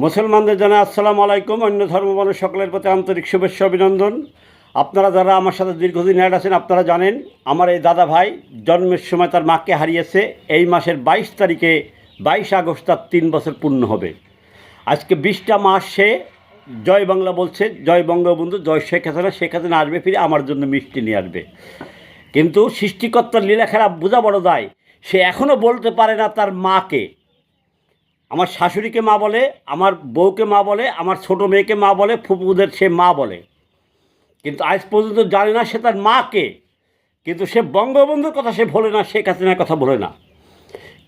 মুসলমানদের জানাই আসসালামু আলাইকুম। অন্য ধর্মমানুষ সকলের প্রতি আন্তরিক শুভেচ্ছা অভিনন্দন। আপনারা যারা আমার সাথে দীর্ঘদিন অ্যাড আছেন আপনারা জানেন আমার এই দাদা ভাই জন্মের সময় তার মাকে হারিয়েছে। এই মাসের 22 তারিখে 22 আগস্ট তার 3 বছর পূর্ণ হবে। আজকে 20টা মাস সে জয় বাংলা বলছে, জয় বঙ্গবন্ধু, জয় শেখ হাসিনা, শেখ হাসিনা আসবে ফিরে আমার জন্য মিষ্টি নিয়ে আসবে। কিন্তু সৃষ্টিকর্তার লীলাখেলা বোঝা বড় দায়। সে এখনও বলতে পারে না তার মাকে। আমার শাশুড়িকে মা বলে, আমার বউকে মা বলে, আমার ছোটো মেয়েকে মা বলে, ফুপুদের সে মা বলে, কিন্তু আজ পর্যন্ত জানে না সে তার মাকে। কিন্তু সে বঙ্গবন্ধুর কথা সে ভোলে না, শেখ হাসিনার কথা ভোলে না।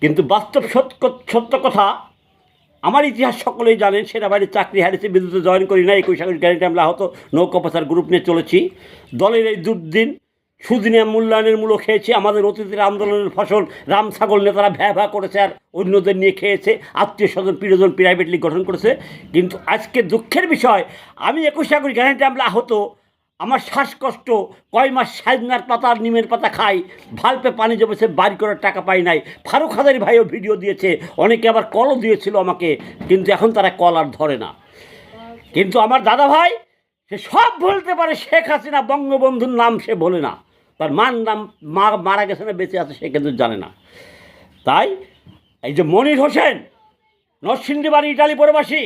কিন্তু বাস্তব সত্য কথা, আমার ইতিহাস সকলেই জানেন। সেনাবাহিনীর চাকরি হারিয়েছে, বিদ্যুতে জয়েন করি না, 21 আগস্ট গ্যারেন্টি আমরা আহত নৌকাপাচার গ্রুপ নিয়ে চলেছি। দলের এই দুর্দিন সুদিনে মূল্যায়নের মূল্য খেয়েছি। আমাদের অতীতের আন্দোলনের ফসল রাম ছাগল নেতারা ভ্যা করেছে আর অন্যদের নিয়ে খেয়েছে, আত্মীয় স্বজন প্রিয়জন প্রাইভেটলি গঠন করেছে। কিন্তু আজকে দুঃখের বিষয়, আমি 21 আগস্ট গ্যারেন্টি আমরা আহত, আমার শ্বাসকষ্ট, কয় মাস সাজনার পাতা আর নিমের পাতা খাই, ভালপে পানি জমেছে, বাড়ি করার টাকা পাই নাই। ফারুক হাজারি ভাইও ভিডিও দিয়েছে, অনেকে আবার কলও দিয়েছিল আমাকে, কিন্তু এখন তারা কল আর ধরে না। কিন্তু আমার দাদা ভাই সে সব বলতে পারে, শেখ হাসিনা বঙ্গবন্ধুর নাম সে বলে না, তার মার নাম মারা গেছে না বেঁচে আছে সে কিন্তু জানে না। তাই এই যে মনির হোসেন নরসিংদী বাড়ি ইটালি প্রবাসী,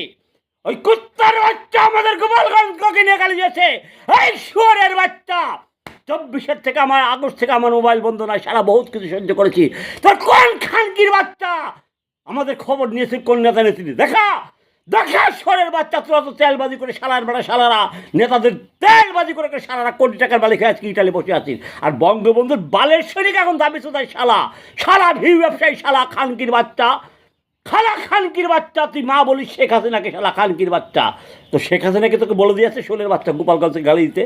ওই কুত্তার বাচ্চা আমাদের গোপালগঞ্জকে নিয়ে গালি দিয়েছে। এই শুয়োরের বাচ্চা, 24 থেকে আমার আগস্ট থেকে আমার মোবাইল বন্ধ নয়, সারা বহুত কিছু সহ্য করেছি। তোর কোন খানকির বাচ্চা আমাদের খবর নিয়েছে, কোন নেতা নেত্রী দেখা দেখা সরের বাচ্চা, তোরা তো তেলবাজি করে সালার বেড়া সালারা, নেতাদের তেলবাজি করে সালারা কোটি টাকার বালি খেয়ে আজকে ইটালি বসে আছিস। আর বঙ্গবন্ধুর বালের সৈনিক এখন দাবি তাই শালা ভিউ ব্যবসায়ী, শালা খানকির বাচ্চা, খালা খানকির বাচ্চা। তুই মা বলিস শেখ হাসিনাকে শালা খানকির বাচ্চা। তো শেখ হাসিনাকে তোকে বলে দিয়েছে শোলের বাচ্চা গোপালগঞ্জে গালি দিতে,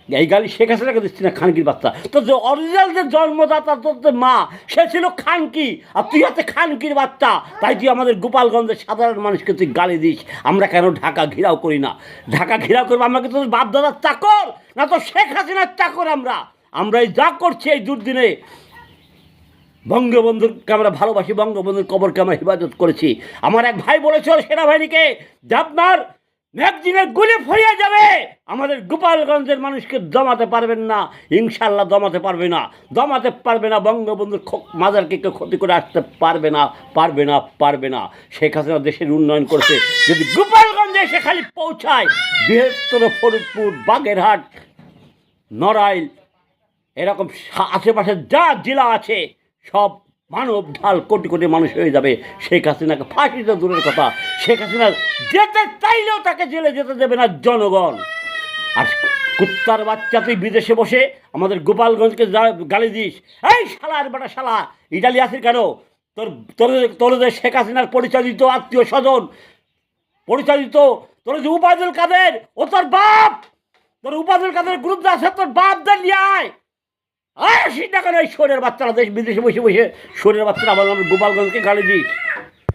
এই গালি শেখ হাসিনাকে দিচ্ছি না খানকির বাচ্চা। তো যে অরিজিনাল যে জন্মদাতা তোর যে মা সে ছিল খানকি, আর তুই হচ্ছে খানকির বাচ্চা। তাই তুই আমাদের গোপালগঞ্জের সাধারণ মানুষকে তুই গালি দিস। আমরা কেন ঢাকা ঘেরাও করি না? ঢাকা ঘেরাও করবো আমরা কি তোর বাপদাদার চাকর না তো শেখ হাসিনার চাকর? আমরা এই যা করছি এই দুর্দিনে বঙ্গবন্ধুকে আমরা ভালোবাসি, বঙ্গবন্ধুর কবরকে আমরা হেফাজত করেছি। আমার এক ভাই বলেছিল সেনাবাহিনীকে যে আপনার ম্যাগজিনের গুলি ফরিয়ে যাবে, আমাদের গোপালগঞ্জের মানুষকে দমাতে পারবেন না, ইনশাল্লাহ দমাতে পারবে না। বঙ্গবন্ধুর মাজারকে কেউ ক্ষতি করে আসতে পারবে না। শেখ হাসিনা দেশের উন্নয়ন করছে, যদি গোপালগঞ্জে এসে খালি পৌঁছায়, বৃহত্তর ফরিদপুর, বাগেরহাট, নড়াইল, এরকম আশেপাশে যা জেলা আছে সব মানব ঢাল কোটি কোটি মানুষ হয়ে যাবে। শেখ হাসিনাকে ফাঁসি তো দূরের কথা, শেখ হাসিনা যেতে চাইলেও তাকে জেলে যেতে দেবে না জনগণ। আর কুত্তার বাচ্চা তুই বিদেশে বসে আমাদের গোপালগঞ্জকে গালি দিস, এই শালার বেটা শালা, ইটালি আসিস কেন? তোর যে শেখ হাসিনার পরিচালিত আত্মীয় স্বজন পরিচালিত, তোর যে উবায়দুল কাদের, ও তোর বাপ, তোর উবায়দুল কাদের গ্রুপ আছে, তোর বাপদের নিয়ে আয়। আর সেটা কেন এই শোরের বাচ্চারা দেশ বিদেশে বসে শোরের বাচ্চারা আবার গোপালগঞ্জকে গালি দিস?